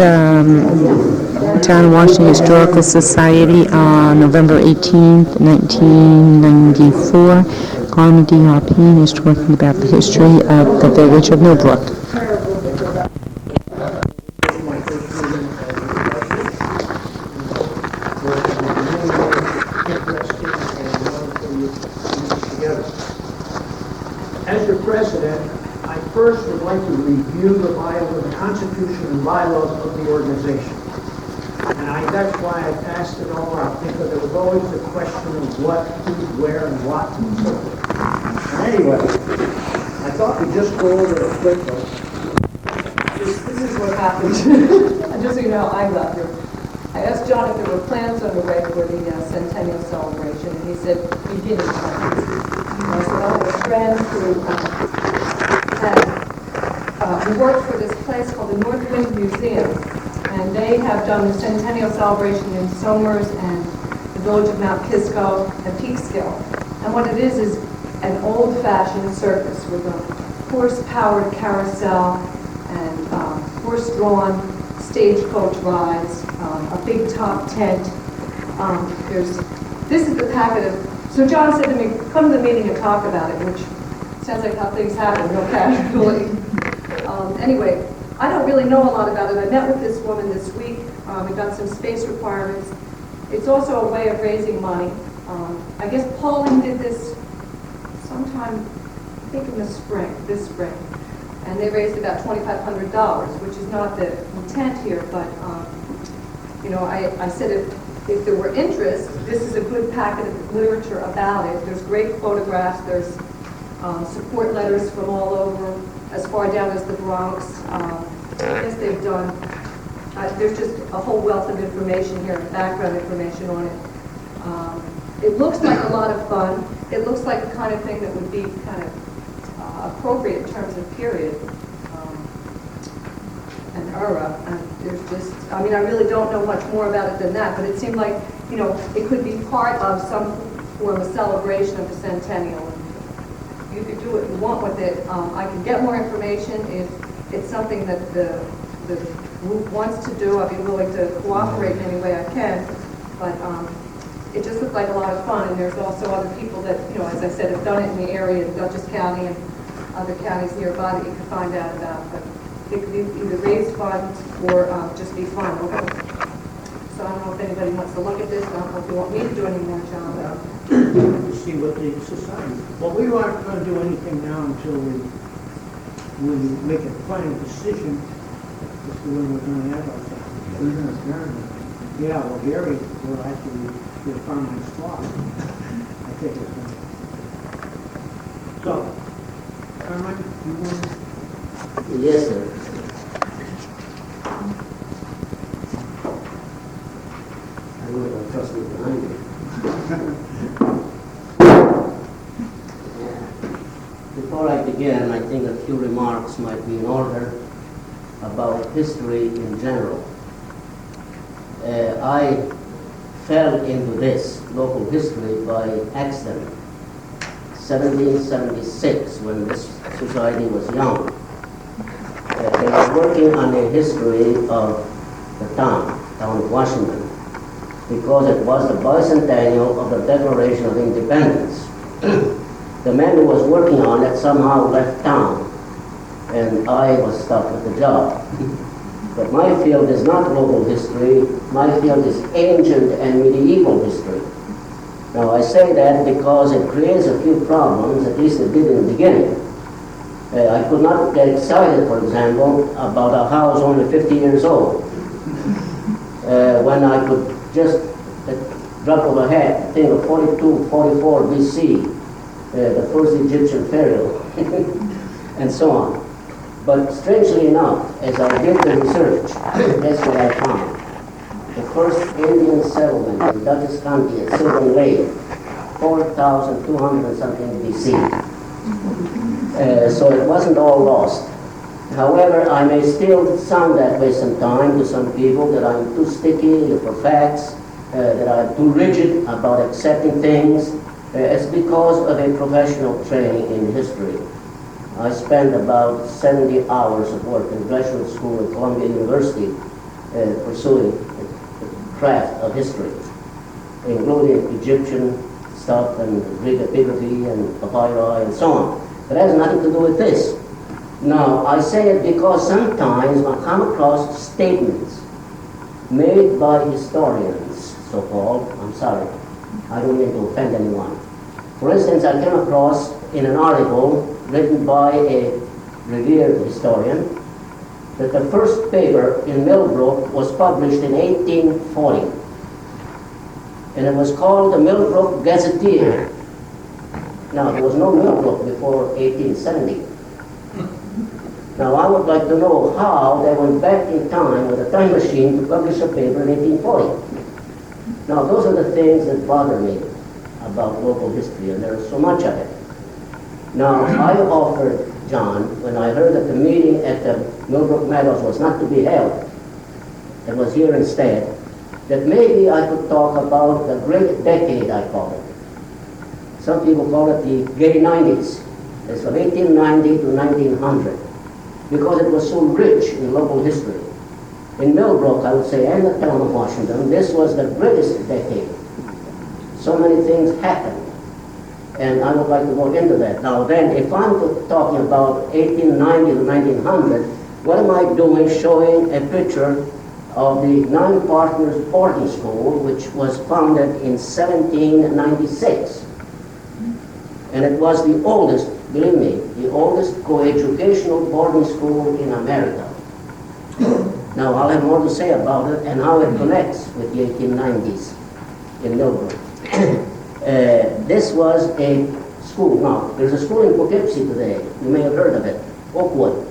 Town of Washington Historical Society on November 18th, 1994. Carmine Arpine is talking about the history of the village of Millbrook. As your president, I first would like to review the Constitution and bylaws of the organization. And that's why I passed it all out, because there was always the question of what, who, where, and what, and so forth. And anyway, I thought we'd just go over it quickly. This is what happened. Just so you know, I got here. I asked John if there were plans underway for the centennial celebration, and he said beginning plans. I said, oh, a friend who worked for this place called the North Wind Museum, and they have done the centennial celebration in Somers and the village of Mount Kisco and Peekskill. And what it is an old-fashioned circus with a horse-powered carousel and horse-drawn stagecoach rides, a big top tent. This is the packet of. So John said to me, "Come to the meeting and talk about it," which sounds like how things happen, no casualty. Anyway, I don't really know a lot about it. I met with this woman this week. We got some space requirements. It's also a way of raising money. I guess Pauline did this sometime, I think in the spring, this spring. And they raised about $2,500, which is not the intent here, but I said if there were interest, this is a good packet of literature about it. There's great photographs, there's support letters from all over, as far down as the Bronx. I guess they've done, there's just a whole wealth of information here, background information on it. It looks like a lot of fun. It looks like the kind of thing that would be kind of appropriate in terms of period and era. And there's just, I really don't know much more about it than that, but it seemed like, it could be part of some form of celebration of the centennial. And you could do what you want with it. I can get more information if it's something that the group wants to do. I'd be willing to cooperate in any way I can, but it just looked like a lot of fun, and there's also other people that, as I said, have done it in the area, in Dutchess County and other counties nearby that you can find out about. But it could either raise funds or just be fun. So I don't know if anybody wants to look at this. I don't know if you want me to do any more, John. To see what the society. Well, we aren't going to do anything now until we make a final decision as to when we're going to have ourselves. Yeah, well, Gary will actually be a Carmine spot. I think it's going to. So, Carmine, you want to? Yes, sir. I will trust me behind me. Before I begin, I think a few remarks might be in order about history in general. I fell into this local history by accident. 1776, when this society was young. They were working on a history of the town of Washington, because it was the bicentennial of the Declaration of Independence. The man who was working on it somehow left town, and I was stuck with the job. But my field is not local history, my field is ancient and medieval history. Now I say that because it creates a few problems, at least it did in the beginning. I could not get excited, for example, about a house only 50 years old, when I could just drop of a hat think of 42, 44 BC, the first Egyptian pharaoh, and so on. But strangely enough, as I did the research, that's what I found. The first Indian settlement in Dutchess County at Sylvan Lake, 4,200 and something BC. So it wasn't all lost. However, I may still sound that way sometime to some people, that I'm too sticky for facts, that I'm too rigid about accepting things. It's because of a professional training in history. I spent about 70 hours of work in graduate school at Columbia University, pursuing the craft of history, including Egyptian stuff and Greek epigraphy and papyri and so on. But it has nothing to do with this. Now, I say it because sometimes I come across statements made by historians, so-called. I'm sorry, I don't mean to offend anyone. For instance, I came across in an article written by a revered historian that the first paper in Millbrook was published in 1840. And it was called the Millbrook Gazetteer. Now, there was no Millbrook before 1870. Now, I would like to know how they went back in time with a time machine to publish a paper in 1840. Now, those are the things that bother me about local history, and there's so much of it. Now, I offered John, when I heard that the meeting at the Millbrook Meadows was not to be held, it was here instead, that maybe I could talk about the great decade, I call it. Some people call it the gay 90s. It's from 1890 to 1900, because it was so rich in local history. In Millbrook, I would say, and the town of Washington, this was the greatest decade. So many things happened, and I would like to go into that. Now then, if I'm talking about 1890 to 1900, what am I doing showing a picture of the Nine Partners Boarding School, which was founded in 1796. And it was the oldest, believe me, the oldest coeducational boarding school in America. Now, I'll have more to say about it and how it connects with the 1890s in Millbrook. This was a school. Now, there's a school in Poughkeepsie today. You may have heard of it, Oakwood.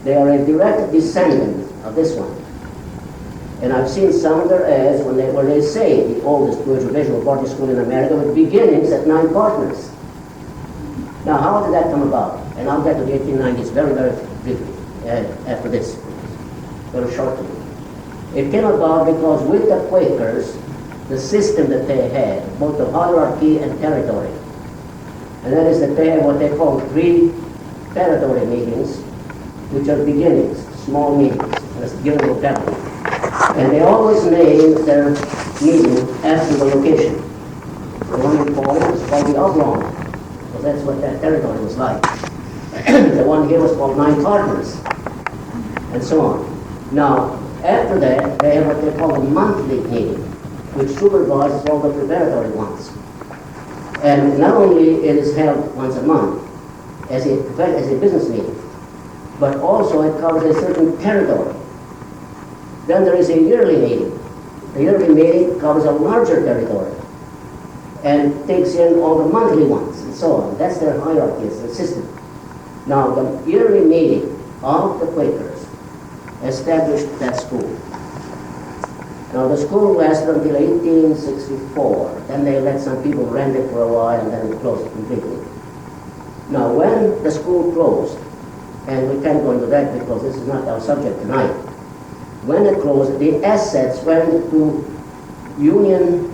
They are a direct descendant of this one. And I've seen some of their ads where they say the oldest coeducational boarding school in America with beginnings at 9 partners. Now, how did that come about? And I'll get to the 1890s very, very briefly after this, very shortly. It came about because with the Quakers, the system that they had, both of hierarchy and territory, and that is that they have what they call 3 territory meetings, which are beginnings, small meetings, that's given vocabulary. And they always name their meeting after the location. The one in Poland was called the Oblong, because that's what that territory was like. The one here was called 9 Partners, and so on. Now, after that, they have what they call a monthly meeting, which supervises all the preparatory ones. And not only it is held once a month as a business meeting, but also it covers a certain territory. Then there is a yearly meeting. The yearly meeting covers a larger territory and takes in all the monthly ones and so on. That's their hierarchy, it's their system. Now, the yearly meeting of the Quakers established that school. Now, the school lasted until 1864. Then they let some people rent it for a while, and then it closed completely. Now, when the school closed, and we can't go into that because this is not our subject tonight, when it closed, the assets went to Union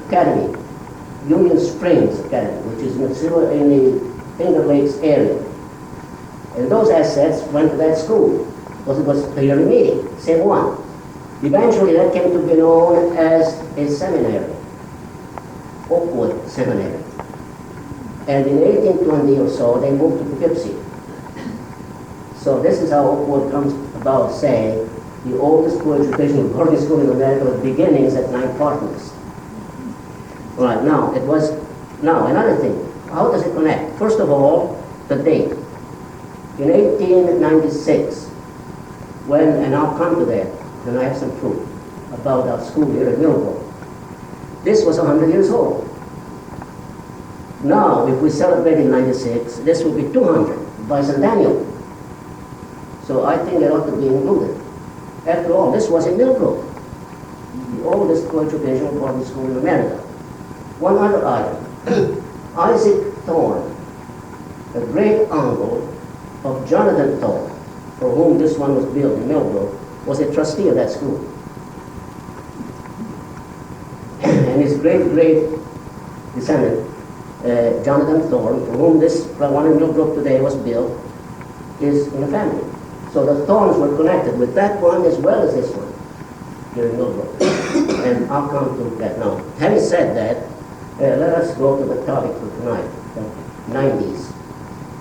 Academy, Union Springs Academy, which is in the Finger Lakes area. And those assets went to that school because it was a yearly meeting, same one. Eventually, that came to be known as a seminary, Oakwood Seminary. And in 1820 or so, they moved to Poughkeepsie. So this is how Oakwood comes about saying the oldest coeducational boarding school in America with beginnings at 9 partners. All right, now another thing. How does it connect? First of all, the date. In 1896, and I'll come to that, and I have some proof about our school here at Millbrook. This was 100 years old. Now, if we celebrate in 96, this will be 200, bicentennial. So I think it ought to be included. After all, this was in Millbrook, the oldest coeducational boarding school in America. One other item. Isaac Thorne, the great uncle of Jonathan Thorne, for whom this one was built in Millbrook, was a trustee of that school. And his great descendant, Jonathan Thorne, for whom this one in Millbrook today was built, is in the family. So the thorns were connected with that one as well as this one here in Millbrook. And I'll come to that now. Having said that, let us go to the topic for tonight, the 90s,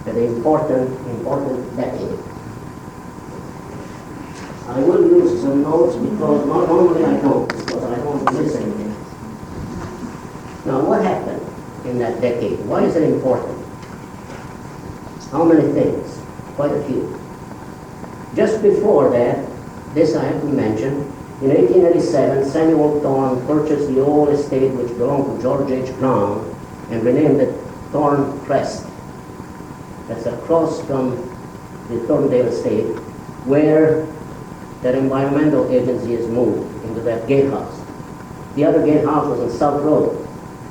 the important decade. I will use some notes because normally I don't, because I don't miss anything. Now, what happened in that decade? Why is it important? How many things? Quite a few. Just before that, this I have to mention, in 1887, Samuel Thorne purchased the old estate which belonged to George H. Brown and renamed it Thorne Crest. That's across from the Thorndale estate, where that environmental agency is moved into that gatehouse. The other gatehouse was on South Road,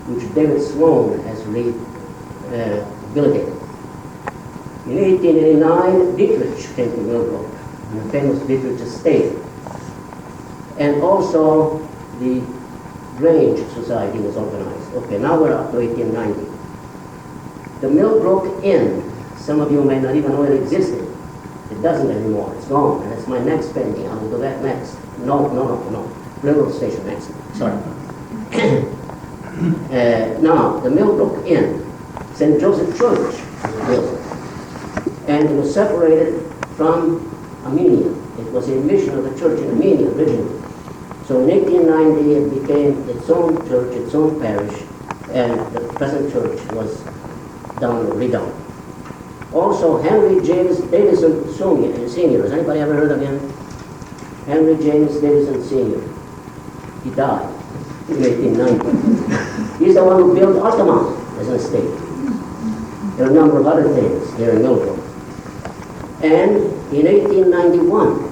which David Sloan has rehabilitated. In 1889, Dietrich came to Millbrook, the famous Dietrich estate. And also the Grange Society was organized. Okay, now we're up to 1890. The Millbrook Inn, some of you may not even know it existed. It doesn't anymore, it's gone, and it's my next painting. I will do that next. No. Railroad station next, sorry. Now, the Millbrook Inn, St. Joseph Church was built, and it was separated from Armenia. It was a mission of the church in Armenia originally. So in 1890 it became its own church, its own parish, and the present church was redone. Also, Henry James Davison Sr. Has anybody ever heard of him? Henry James Davison Sr. He died in 1890. He's the one who built Altamont as an estate. There are a number of other things here in Millbrook. And in 1891,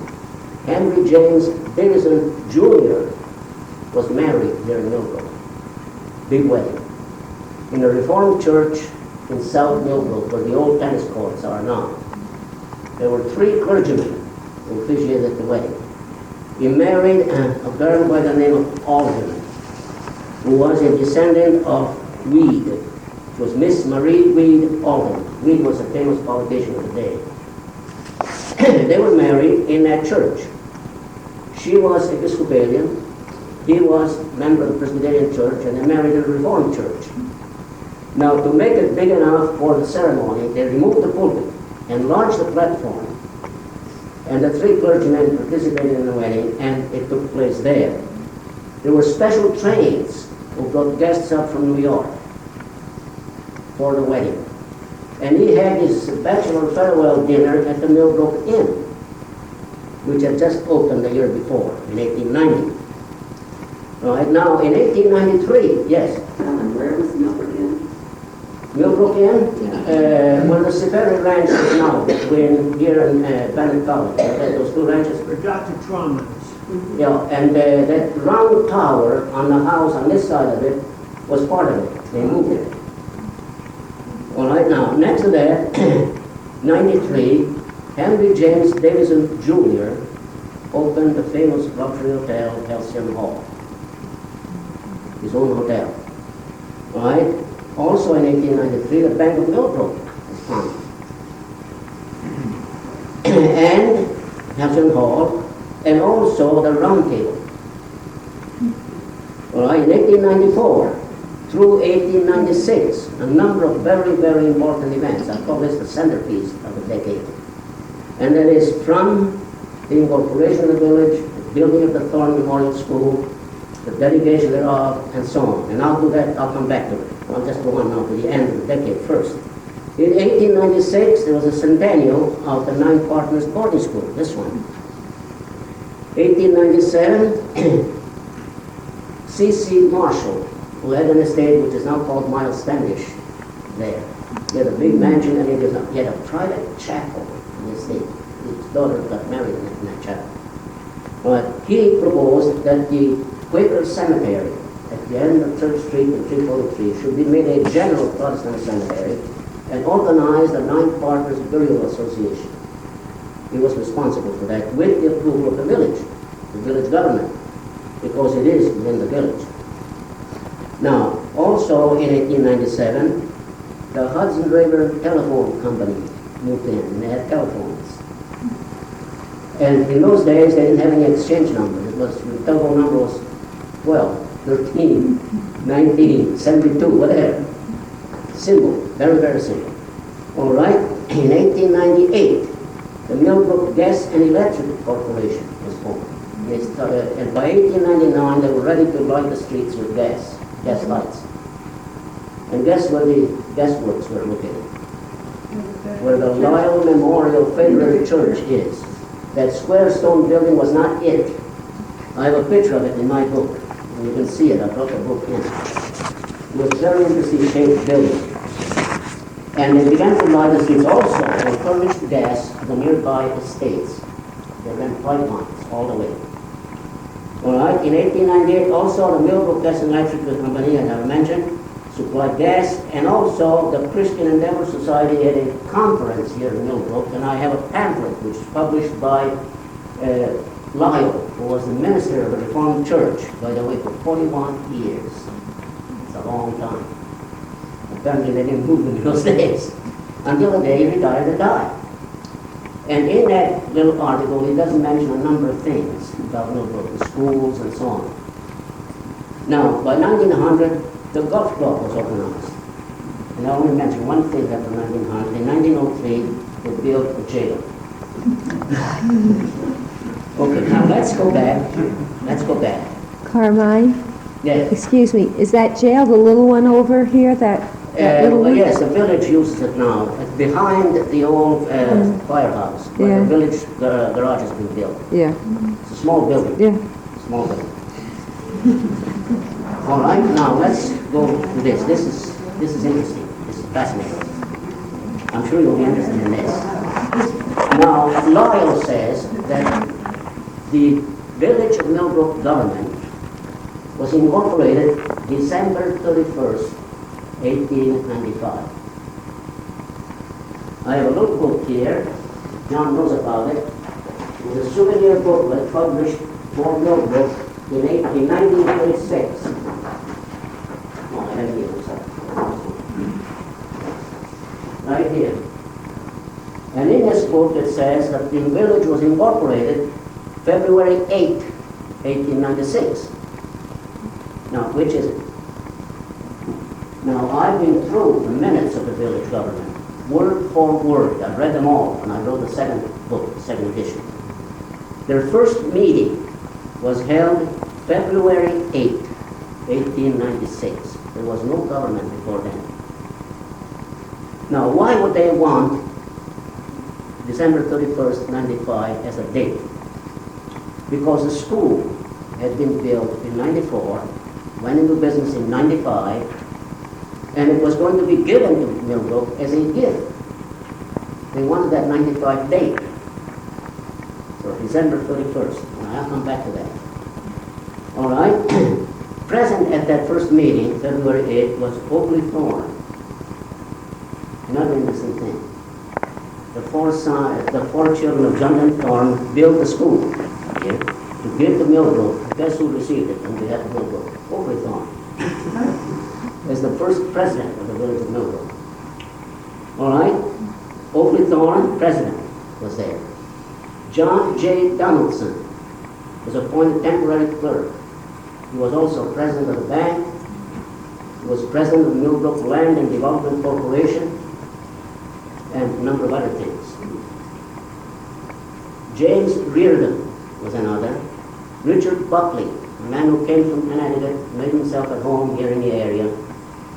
Henry James Davison Jr. was married here in Millbrook. Big wedding. In a Reformed church in South Millbrook, where the old tennis courts are now. There were 3 clergymen who officiated the wedding. He married a girl by the name of Alden, who was a descendant of Weed. It was Miss Marie Weed Alden. Weed was a famous politician of the day. They were married in that church. She was Episcopalian, he was a member of the Presbyterian church, and they married in a Reformed church. Now, to make it big enough for the ceremony, they removed the pulpit, enlarged the platform, and the 3 clergymen participated in the wedding, and it took place there. There were special trains who brought guests up from New York for the wedding. And he had his bachelor farewell dinner at the Millbrook Inn, which had just opened the year before, in 1890. Right now, in 1893, yes. Where was Millbrook Inn? Millbrook Inn, where the Superior Ranch is now, between here and Bennett College. Those 2 ranches. For Dr. Trauman's. Yeah, and that round tower on the house on this side of it was part of it. They moved it. All right, now, next to that, 93, Henry James Davison Jr. opened the famous luxury hotel, Halcyon Hall. His own hotel. All right? Also in 1893, the Bank of Millbrook was founded. And Halcyon Hall, and also the Round Table. All right, in 1894 through 1896, a number of very, very important events. I call this the centerpiece of the decade. And that is from the incorporation of the village, the building of the Thorne Memorial School, the dedication thereof, and so on. And I'll do that, I'll come back to it. I'll just go on now to the end of the decade first. In 1896, there was a centennial of the 9 Partners Boarding School, this one. 1897, C.C. Marshall, who had an estate which is now called Miles Standish there. He had a big mansion and he had a private chapel in the estate. His daughter got married in that chapel. But he proposed that the Quaker cemetery at the end of Church Street in 343 should be made a general Protestant cemetery and organize the 9 Partners Burial Association. He was responsible for that with the approval of the village government, because it is within the village. Now, also in 1897, the Hudson River Telephone Company moved in, and they had telephones. And in those days, they didn't have any exchange numbers. It was, the telephone number was 12, 13, 19, 72, whatever. Simple, very, very simple. All right, in 1898, the Millbrook Gas and Electric Corporation was formed. They started, and by 1899, they were ready to light the streets with gas lights. And guess where the gas works were located? Where the Lyle Memorial Federal Church is. That square stone building was not it. I have a picture of it in my book. And you can see it. I brought the book in. It was a very interesting shaped building. And they began to light the streets also. They furnished gas to the nearby estates. They ran pipelines all the way. All right, in 1898 also the Millbrook Gas and Electric Company, as I mentioned, supplied gas, and also the Christian Endeavor Society had a conference here in Millbrook, and I have a pamphlet which is published by Lyle, who was the minister of the Reformed Church, by the way, for 41 years. It's a long time. Apparently they didn't move in those days until the day he retired or died. And in that little article, he doesn't mention a number of things about Millbrook, the schools and so on. Now, by 1900, the golf club was organized. And I only mention one thing after 1900. In 1903, they built a jail. Okay, now let's go back. Let's go back. Carmine, Yes. excuse me, is that jail the little one over here, that little Well, one? yes, the village uses it now. It's behind the old firehouse, where Yeah. the village garage has been built. Yeah, It's a small building. yeah. Small building. All right, now let's go to this. This is interesting. This is fascinating. I'm sure you'll be interested in this. Now, Lyle says that the village of Millbrook government was incorporated December 31st, 1895. I have a little book here. John knows about it. It was a souvenir booklet published for Millbrook in 1936. Oh, I have it here, sorry. Right here. And in this book it says that the village was incorporated February 8, 1896. Now, which is it? Now, I've been through the minutes of the village government, word for word. I've read them all, and I wrote the second book, the second edition. Their first meeting was held February 8, 1896. There was no government before then. Now, why would they want December 31st, 95 as a date? Because the school had been built in 94, went into business in 95, and it was going to be given to Millbrook as a gift. They wanted that 95 date. So December 31st. And I'll come back to that. All right. Present at that first meeting, February 8th, was Oakley Thorne. Another interesting thing. The four children of Jonathan Thorne built the school here to give to Millbrook. Guess who received it on behalf of Millbrook? Oakley Thorne. As the first president of the village of Millbrook. All right? Oakley Thorne, president, was there. John J. Donaldson was appointed temporary clerk. He was also president of the bank. He was president of the Millbrook Land and Development Corporation, and a number of other things. James Reardon was another. Richard Buckley, a man who came from Connecticut, made himself at home here in the area,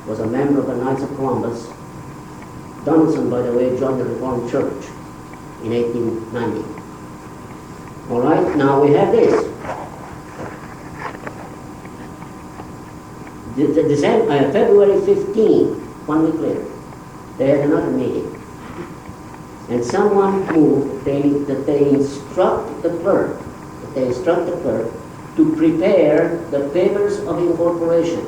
was a member of the Knights of Columbus. Donaldson, by the way, joined the Reformed Church in 1890. All right, now we have this. February 15, 1 week later, they had another meeting. And someone moved that they instruct the clerk to prepare the papers of incorporation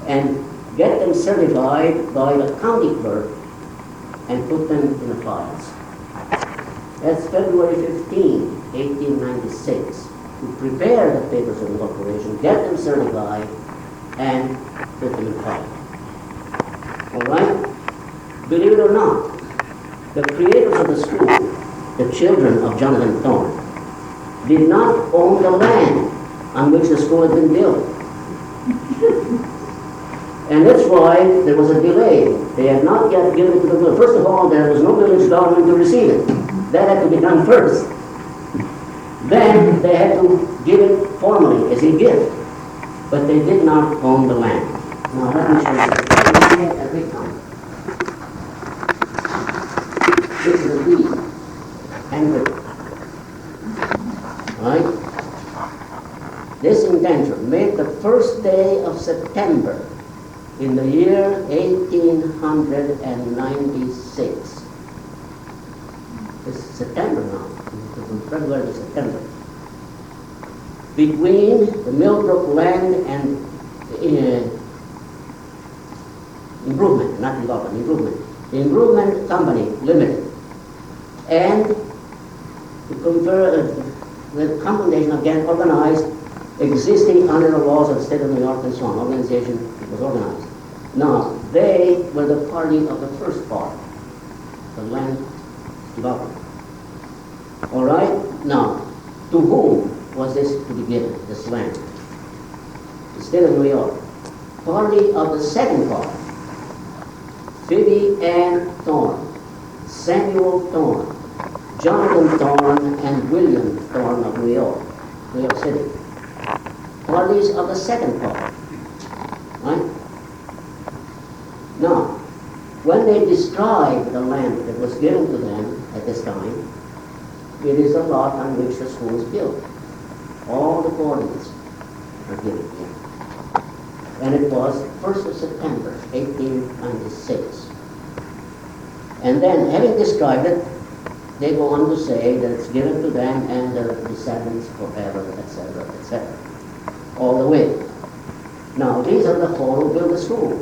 and get them certified by the county clerk and put them in the files. That's February 15, 1896. To prepare the papers of incorporation, get them certified, and put them in the file. All right? Believe it or not, the creators of the school the children of Jonathan Thorne, did not own the land on which the school had been built. And that's why there was a delay. They had not yet given it to the village. First of all, there was no village government to receive it. That had to be done first. Then they had to give it formally as a gift. But they did not own the land. Now let me show you. A big time. This is a deed. Handwritten. Right? This indenture made the first day of September in the year 1896. It's September now, from February to September. Between the Millbrook Land and Improvement, not development, improvement. The Improvement Company Limited. And the combination again organized existing under the laws of the state of New York and so on. Organization was organized. Now, they were the party of the first part, the land development. All right? Now, to whom was this to be given, this land? The state of New York. Party of the second part, Phoebe Ann Thorne, Samuel Thorne, Jonathan Thorne, and William Thorne of New York City. Parties of the second part. Right? Now, when they describe the land that was given to them at this time, it is the lot on which the school is built. All the coordinates are given here. And it was 1st of September, 1896. And then, having described it, they go on to say that it's given to them and their descendants forever, etc., etc. All the way. Now, these are the four who built the school.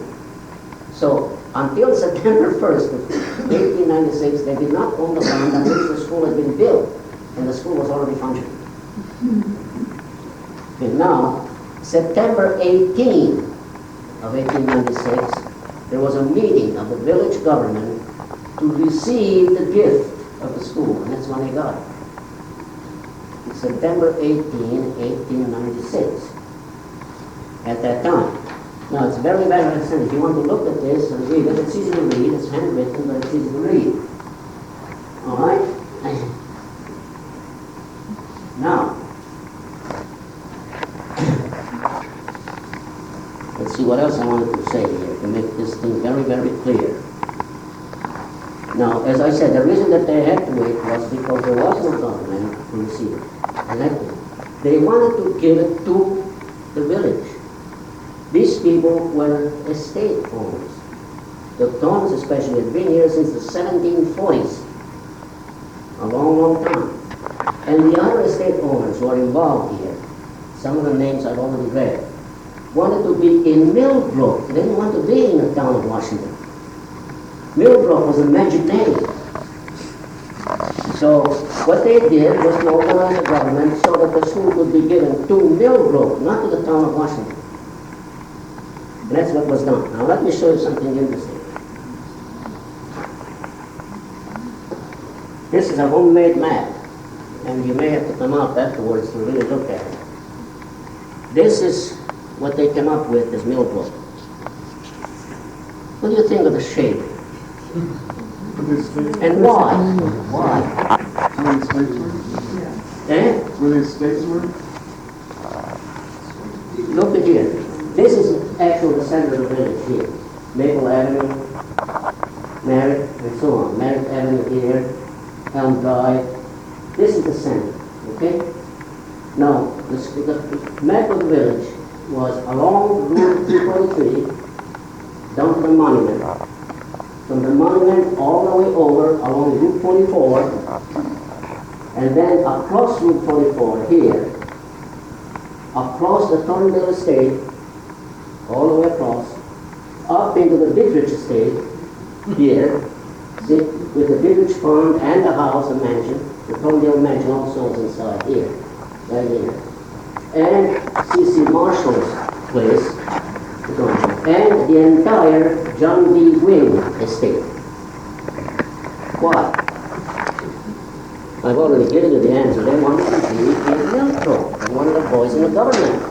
So, until September 1st of 1896, they did not own the land on which the school had been built, and the school was already functioning. And now, September 18 of 1896, there was a meeting of the village government to receive the gift of the school, and that's when they got it. September 18, 1896. At that time. Now, it's very, very simple. If you want to look at this and read it, it's easy to read. It's handwritten, but it's easy to read. All right? Now, let's see what else I wanted to say here to make this thing very, very clear. Now, as I said, the reason that they had to wait was because there was no government to receive it. They wanted to give it to the village. These people were estate owners. The Thornes especially had been here since the 1740s, a long, long time. And the other estate owners who are involved here, some of the names I've already read, wanted to be in Millbrook. They didn't want to be in the town of Washington. Millbrook was a magic name. So what they did was to organize the government so that the school could be given to Millbrook, not to the town of Washington. And that's what was done. Now let me show you something interesting. This is a homemade map, and you may have to come out afterwards to really look at it. This is what they came up with as Millbrook. What do you think of the shape? And why? Why? Where the states were? Eh? Where the states were? Look at here. This is actually the center of the village here. Maple Avenue, Merritt, and so on. Merritt Avenue here, Elm Drive. This is the center, okay? Now, the map of the village was along Route 243, down to the monument. From the monument all the way over along Route 24, and then across Route 24 here, across the Thornville Estate, all the way across, up into the Dietrich Estate here, see, with the Dietrich Pond and the house, the mansion, the Thornville Mansion also is inside here, right here, and C.C. Marshall's place, and the entire John D. Wing estate. Why? I've already given you the answer. They wanted to be in Millbrook, and one of the boys in the government.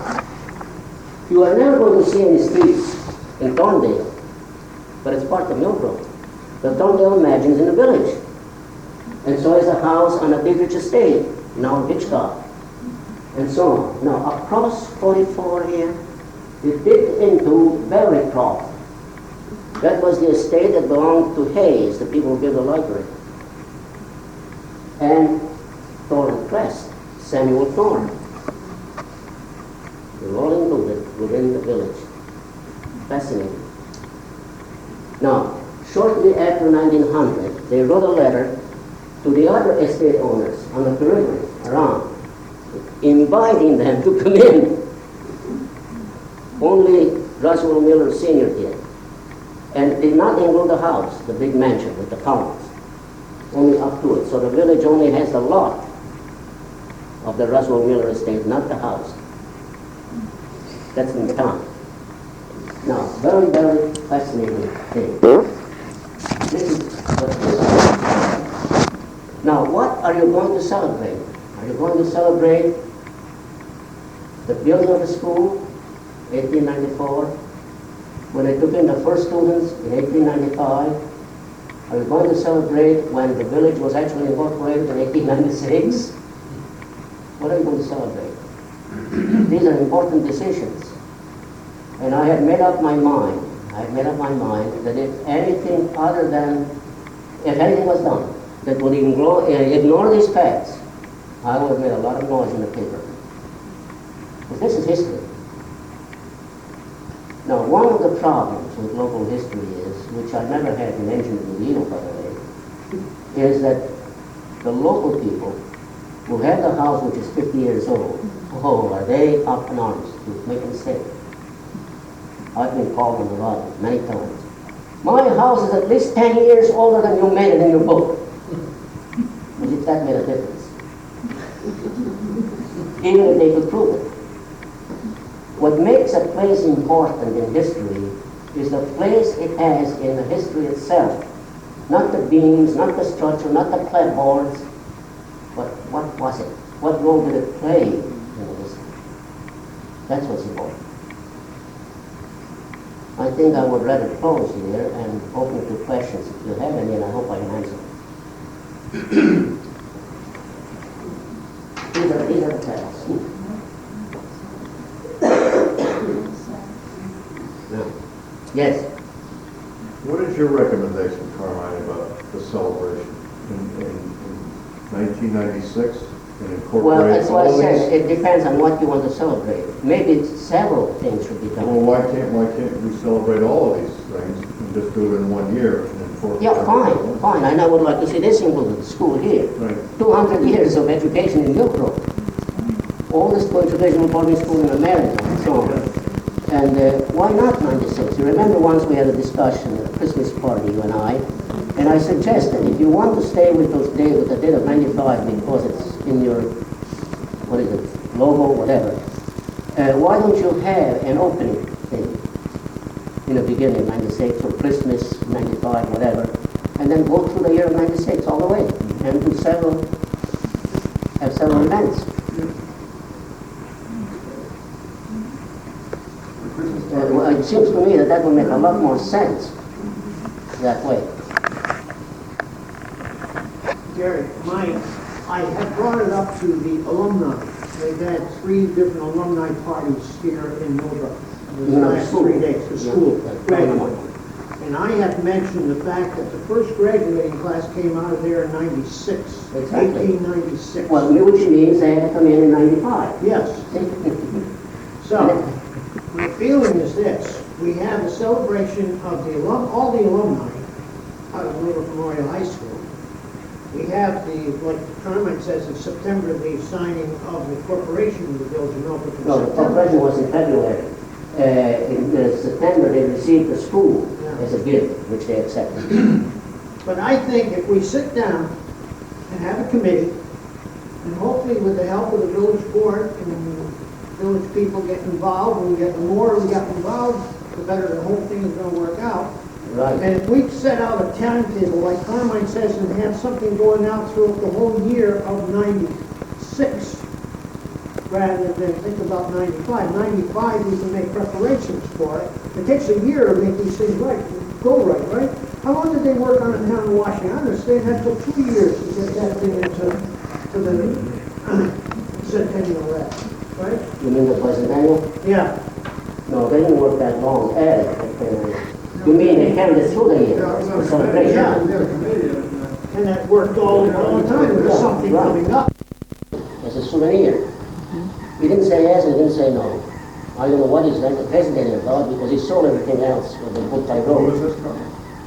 You are never going to see any streets in Thorndale, but it's part of Millbrook. The Thorndale Imagines in the village. And so is a house on a Bigridge estate, now in Hitchcock, and so on. Now, across 44 here, it dipped into Berrycroft. That was the estate that belonged to Hayes, the people who built the library. And Thorne Crest, Samuel Thorne. They're all included within the village. Fascinating. Now, shortly after 1900, they wrote a letter to the other estate owners on the periphery around, inviting them to come in. Only Roswell Miller Sr. did. And did not include the house, the big mansion with the columns, only up to it. So the village only has the lot of the Roswell Miller estate, not the house. That's in the town. Now, very, very fascinating thing. This is what this is. Now, what are you going to celebrate? Are you going to celebrate the building of the school, 1894? When they took in the first students in 1895, are we going to celebrate when the village was actually incorporated in 1896? What are you going to celebrate? These are important decisions. And I had made up my mind, that if anything was done that would ignore these facts, I would have made a lot of noise in the paper. But this is history. Now, one of the problems with local history is, which I never had mentioned in the Yale, by the way, is that the local people who have the house which is 50 years old, are they up in arms to make a mistake? I've been called on the lot many times. My house is at least 10 years older than you made it in your book. As if that made a difference. Even if they could prove it. What makes a place important in history is the place it has in the history itself. Not the beams, not the structure, not the clapboards, but what was it? What role did it play in the history? That's what's important. I think I would rather close here and open to questions if you have any, and I hope I can answer them. These are the facts. Yes. What is your recommendation, Carmine, about the celebration in 1996 and incorporate Well, that's what I all said. these? It depends on what you want to celebrate. Maybe several things should be done. Well, why can't we celebrate all of these things and just do it in 1 year and incorporate? Yeah, fine. And I would like to see this included, the school here. Right. 200 years of education in Millbrook. Oldest traditional boarding school in America, and so on. And why not 96? You remember once we had a discussion at a Christmas party, you and I suggested if you want to stay with those days, with the date of 95 because it's in your, logo, whatever, why don't you have an opening thing in the beginning of 96 or Christmas, 95, whatever, and then go through the year of 96 all the way and do have several events. Well, it seems to me that would make a lot more sense that way. Jerry, I have brought it up to the alumni. They've had 3 different alumni parties here in Millbrook. The last 3 days, the school graduating. And I have mentioned the fact that the first graduating class came out of there in 96, Exactly. 1896. Well, which means they had to come in 95. Yes. So, my feeling is this. We have a celebration of all the alumni out of Millbrook Memorial High School. We have like Carmine says, in September, the signing of the corporation of the village of Millbrook. No, the corporation was in February. In September, they received the school as a gift, which they accepted. But I think if we sit down and have a committee, and hopefully with the help of the village board and village people get involved, and the more we get involved, the better the whole thing is going to work out. Right. And if we set out a timetable, like Carmine says, and have something going out throughout the whole year of 96, rather than think about 95. 95, we can make preparations for it. It takes a year to make these things go right? How long did they work on it down in Washington? I understand that took 2 years to get that thing into the centennial act, right? You mean the bicentennial? Yeah. No, they didn't work that long. You mean they carried it through the year? The celebration? Yeah. And that worked all the time. There was something coming up. As a souvenir. He didn't say yes and he didn't say no. I don't know what he's like hesitating about because he sold everything else with the good type Who road. is this from?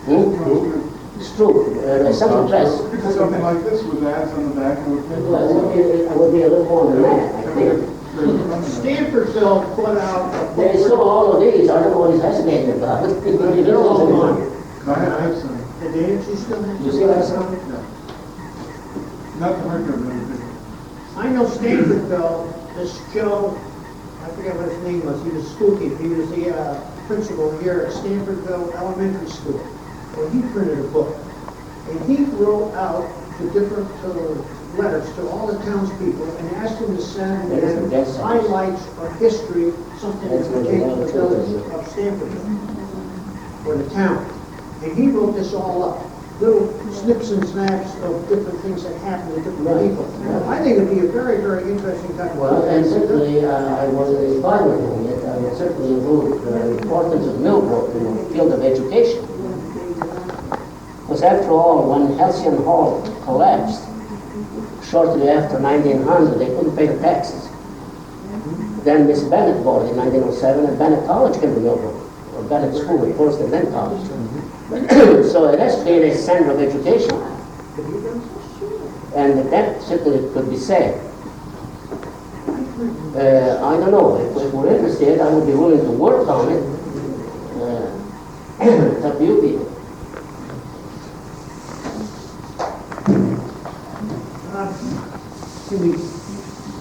It's true. Something press. Something like this with ads on the back and with It would be a little more than that, I think. Stanfordville put out a book. They saw all of these. I don't know what he's hesitating about. They're all gone. I have some. The dates you still have? You see what I saw? Not the record, I know Stanfordville, this Joe, I forget what his name was, he was a school teacher, he was the principal here at Stanfordville Elementary School. Well, he printed a book, and he wrote out the different letters to all the townspeople and asked them to send in highlights or history, something that pertains to the village of Stanfordville, or the town. And he wrote this all up. Little snips and snaps of different things that happen to different people. I think it'd be a very, very interesting type of Well, and certainly I wasn't inspired with doing it. I would certainly include the importance of Millbrook in the field of education. Because after all, when Halcyon Hall collapsed, shortly after 1900, they couldn't pay the taxes. Then Miss Bennett bought it in 1907, and Bennett College came to Millbrook, or Bennett School at first, and then college. So it has been a center of education. And that certainly could be said. I don't know, if we're interested, I would be willing to work on it. It's up to you people. Can we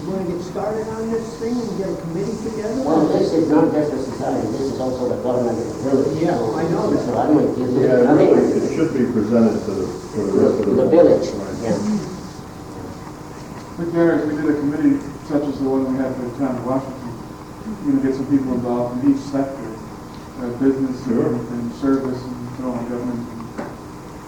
want to get started on this thing and get a committee together? Well, this is not just a society, this is also the government of the village. Yeah, I know that. So I might give you, Yeah, I mean, it should be presented to the rest of the. the village, yeah. But Gary, if we did a committee such as the one we have for the town of Washington, we're gonna get some people involved in each sector, business Sure. and service and so on, government.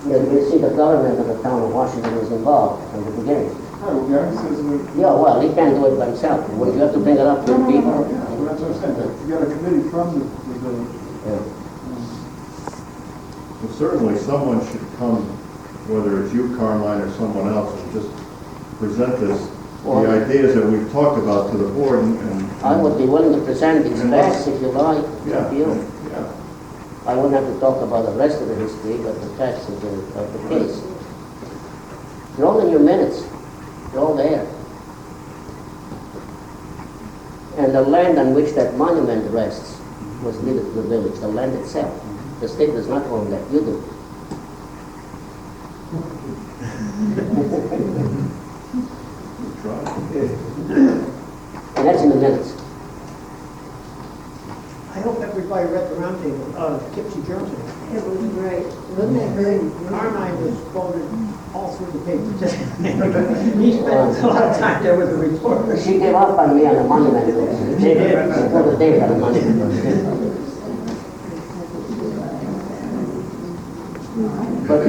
Yeah, you see, the government of the town of Washington is involved from the beginning. Oh, well, Gary says that. Yeah, well, he can't do it by himself. Wouldn't you have to bring it up to the people? Yeah, well, that's what I'm saying. We got a committee from the village. Yeah. Well, certainly someone should come, whether it's you, Carmine, or someone else, and just present this, Well, the ideas that we've talked about to the board and. I would be willing to present these facts if you like, it's Yeah, up to you. yeah. I wouldn't have to talk about the rest of the history, but the facts of the case. They're all in your minutes. They're all there. And the land on which that monument rests was deeded to the village, the land itself. The state does not own that, you do. And that's in the minutes. I hope everybody read the roundtable, Tipsy Johnson. It was great. Wasn't that great? Carmine was quoted all through the papers. He spent a lot of time there with the reporter. She gave up on me on the monument. She did. She put a date on the monument. But I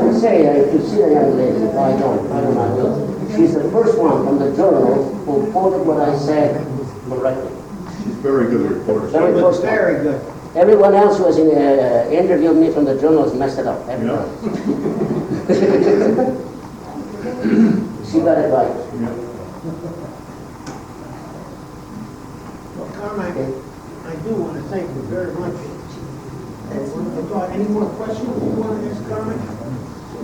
would say, if you see a young lady, if I don't know. She's the first one from the journal who quoted what I said correctly. She's very good reporter. Very first one. Very good. Everyone else who has interviewed me from the journal has messed it up. Everyone. She got it right. Well, Carmine, I do want to thank you very much. Any more questions you want to ask Carmine?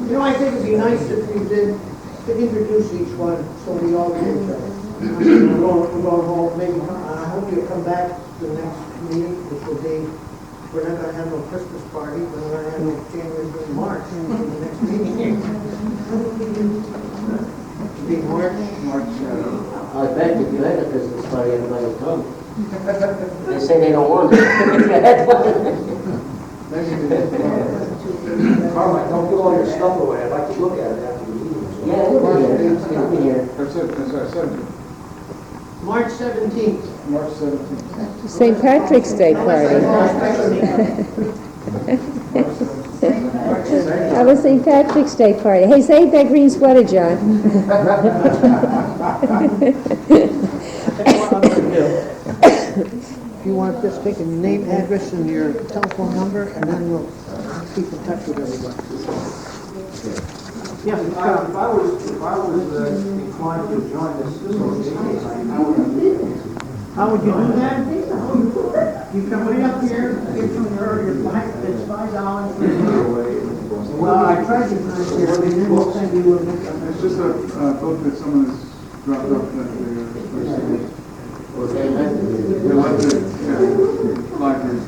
You know, I think it'd be nice if we did to introduce each one so we all know each other. We're going home, maybe, I hope you'll come back to the next meeting, which will be, we're not going to have no Christmas party, but we're going to have no January through March for the next meeting. It'll be March. I bet if you had a Christmas party, everybody would come. They say they don't want it. If you had one. Carmine, don't give all your stuff away. I'd like to look at it after the meeting. Yeah, it'll be here. That's it, that's our 17th, March 17th. March 17th. St. Patrick's Day party. Have a St. Patrick's Day party. Hey, save that green sweater, John. What I'm gonna do, if you want, just take a name, address, and your telephone number, and then we'll keep in touch with everybody. Yeah, If I was inclined to join this association, how would you do that? You come right up here, get from your bike, it's $5 for you. Well, I tried to find here, and then we'll send you a link. It's just a book that someone has dropped off that they received. They left it, yeah, libraries,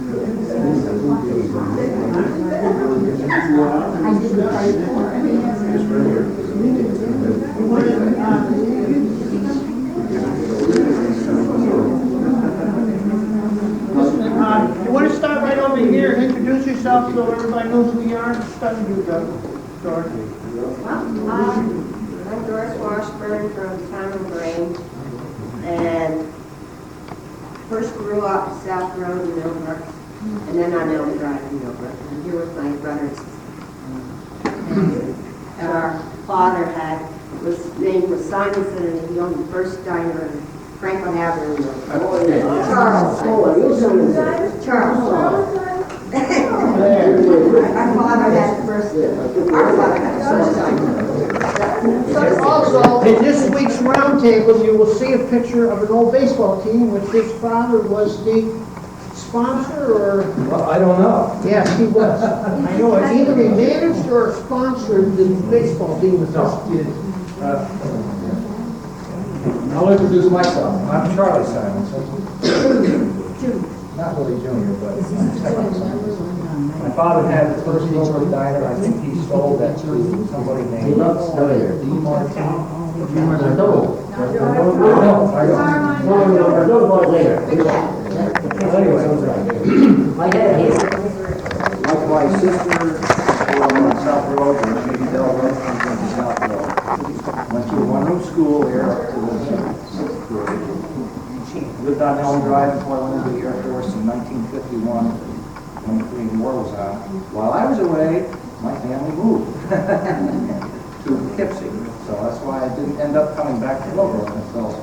You want to start right over here, introduce yourself so everybody knows who you are, start with you, George. I'm Doris Washburn from Town of Grange, and first grew up South Road in Millbrook, and then on Elm Drive in Millbrook. I'm here with my brother and sister. And our father his name was Simonson, and he owned the first diner in Franklin Avenue. Charles. Charles. Our father had the first diner. Also, in this week's roundtable, you will see a picture of an old baseball team, which his father was the sponsor, or? Well, I don't know. Yes, he was. I know, it. Either he managed or sponsored the baseball team with us. I'll introduce myself. I'm Charlie Simonson. Not really junior, but my father had the first local diner. I think he sold that to somebody named DeMartini. Anyway, like my sister, on South Road, and Shady Dell Road, comes from South Road. Went to a one-room school there up to the 6th grade. Lived on Elm Drive before I went into the Air Force in 1951 when the Korean War was on. While I was away, my family moved to Poughkeepsie. So that's why I didn't end up coming back to Millbrook until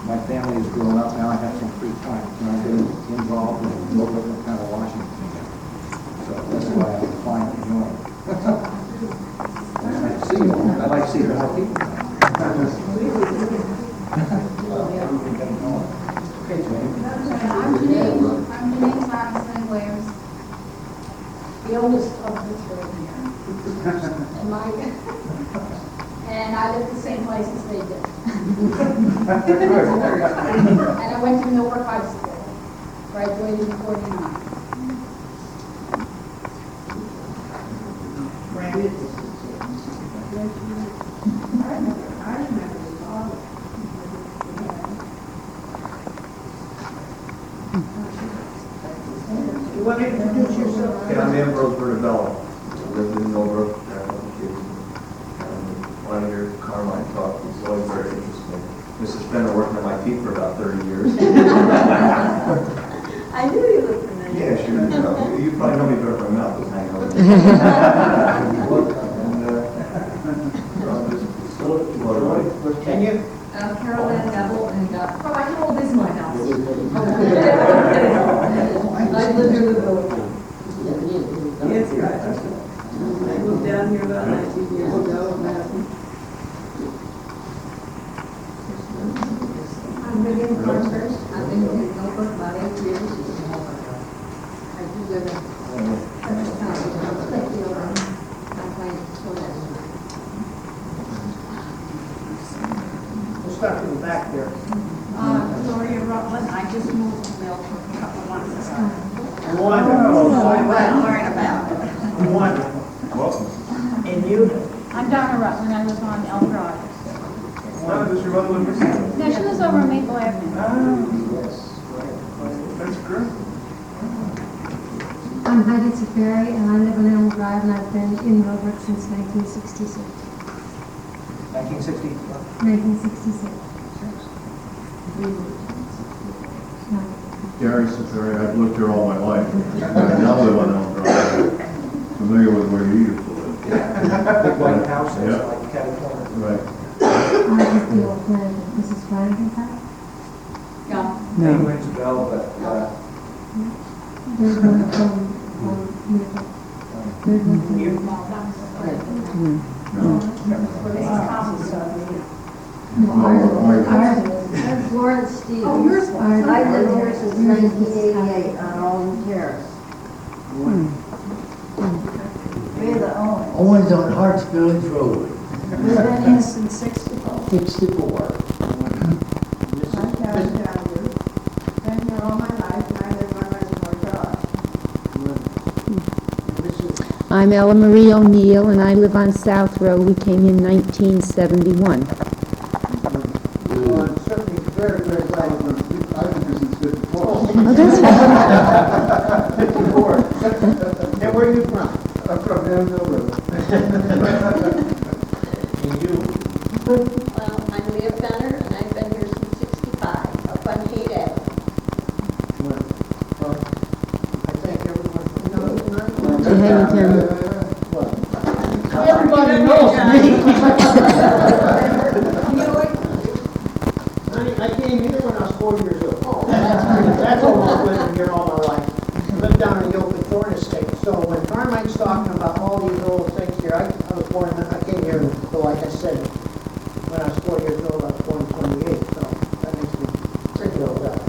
my family is grown up now. I have some free time. And I've been involved in Millbrook and kind of Washington. So that's why I'm fine to join. Nice to see you. I'd like to see more people. I'm Janine Thompson Williams, the oldest of the three here. And I lived the same place as they did. And I went to Millbrook High School, graduated in '49. You want to introduce yourself? Yeah, I'm Ambrose Bernabella. I lived in Millbrook. When I hear Carmine talk, it's always very interesting. Mrs. Bender worked on my feet for about 30 years. I knew you looked familiar. Yeah, sure. You probably know me better if my mouth was hanging over. And you? Carolyn Neville, and, how old is my house? I live here with Bill. Yes, right. I moved down here about 19 years ago. I'm Vivian Carter. I've been in Millbrook about 8 years. I do live in We'll start from the back there. Gloria Rutland, I just moved to Millbrook a couple months ago. Wonderful. So I want to learn about it. Wonderful. Welcome. And you? I'm Donna Rutland, I live on Elm Drive. Does your mother live with you? No, she lives over on Maple Avenue. That's great. I'm Heidi Safari, and I live on Elm Drive, and I've been in Millbrook since 1966. 1960? 1966. Gary Safari, I've lived here all my life. I now live on Elm Drive. Familiar with where you used to live. Big white house, that's Yeah. like catty corner. Right. I was the old Flanagan. Mrs. Flanagan's house? Name rings a bell, but, There's one from, Millbrook. There's one from ours is. Florence Stevens. Oh, yours was. I lived here since 1988 on Alden Terrace. We're the owners. Owens on Harts Village Road, We've been here since 64. 64. I'm Karen Chandler. Been here all my life, and I live on Reservoir Drive. I'm Ella Marie O'Neill, and I live on South Road. We came in 1971. Well, I'm certainly very, very glad I've been here since 54. Oh, that's fine. 54. And where are you from? I'm from Danville River. And you? Well, I'm Leah Fenner, and I've been here since 65, up on Haight Ave. Well, I thank everyone for coming tonight. Well, everybody knows me. I came here when I was 4 years old. Oh, that's all I've lived here all my life. Lived down in the Oakland Thorn Estate. So when Carmine's talking about all these old things here, I was born, I came here, so like I said, when I was 4 years old, I was born in 28, so that makes me pretty old up.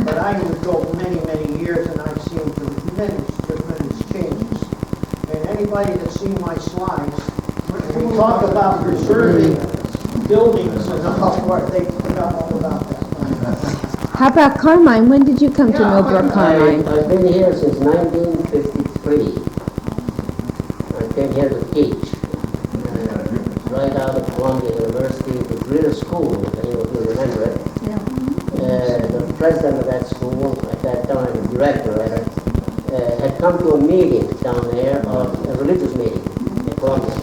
But I would go many, many years, and I've seen tremendous changes. And anybody that's seen my slides, when we talk about preserving buildings and all that, they forgot all about that. How about Carmine? When did you come to Millbrook, Carmine? I've been here since 1953. I came here to teach. Right out of Columbia University, the Greer School, if any of you remember it. The president of that school, at that time, the director, had come to a meeting down there, a religious meeting in Columbia.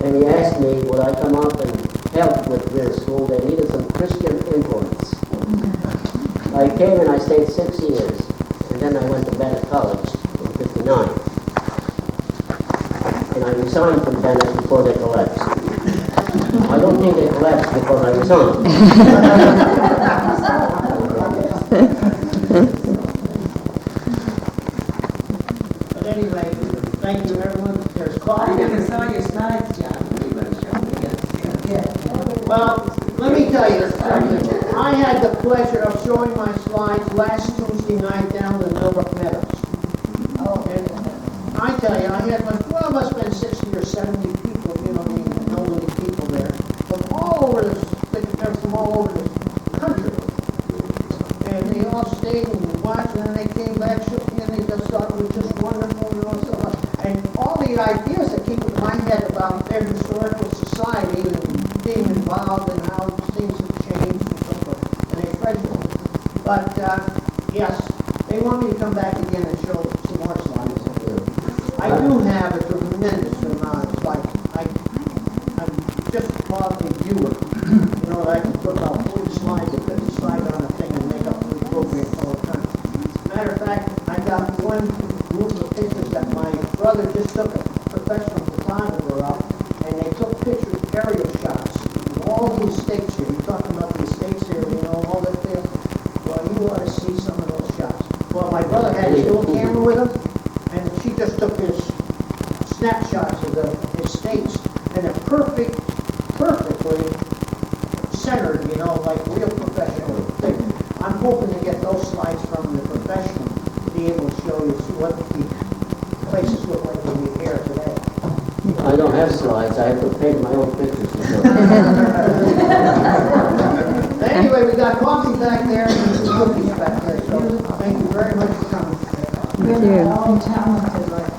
And he asked me, would I come up and help with Greer School? They needed some Christian influence. I came and I stayed 6 years, and then I went to Bennett College in 59. And I resigned from Bennett before they collapsed. I don't think they collapsed because I resigned. But anyway, thank you everyone. There's coffee. I never saw your slides, John. What are you going to show me? Well, let me tell you something. I had the pleasure of showing my slides last Tuesday night down in Millbrook Meadows. And I tell you, I had, well, it must have been 60 or 70 people, you know, elderly people there, from all over they're from all over the country. And they all stayed and watched, and then they came back, shook me, and they just thought it was just wonderful, you know, so much. And all the ideas that came to my head about their historical society and being involved in how things have changed and so forth, and they treasure them. But, yes, they want me to come back again and show some more slides. I do have a tremendous amount of slides. I'm just a quality viewer. You know, I can put about 40 slides or 50 slides on a thing and make up the program all the time. Matter of fact, I got one group of pictures that my brother just took a professional photographer up, and they took pictures, aerial shots of all the estates here. You're talking about the estates here, you know, all that there. Well, you ought to see some of those shots. Well, my brother had his little camera with him, and she just took his snapshots of the estates, and they're perfectly centered, you know, like real professional thing. I'm hoping to get those slides from the professional to be able to show you what the places look like when you're here today. I don't have slides, I have to paint my own pictures. Anyway, we got coffee back there and some cookies back there, so thank you very much for coming. We're all talented like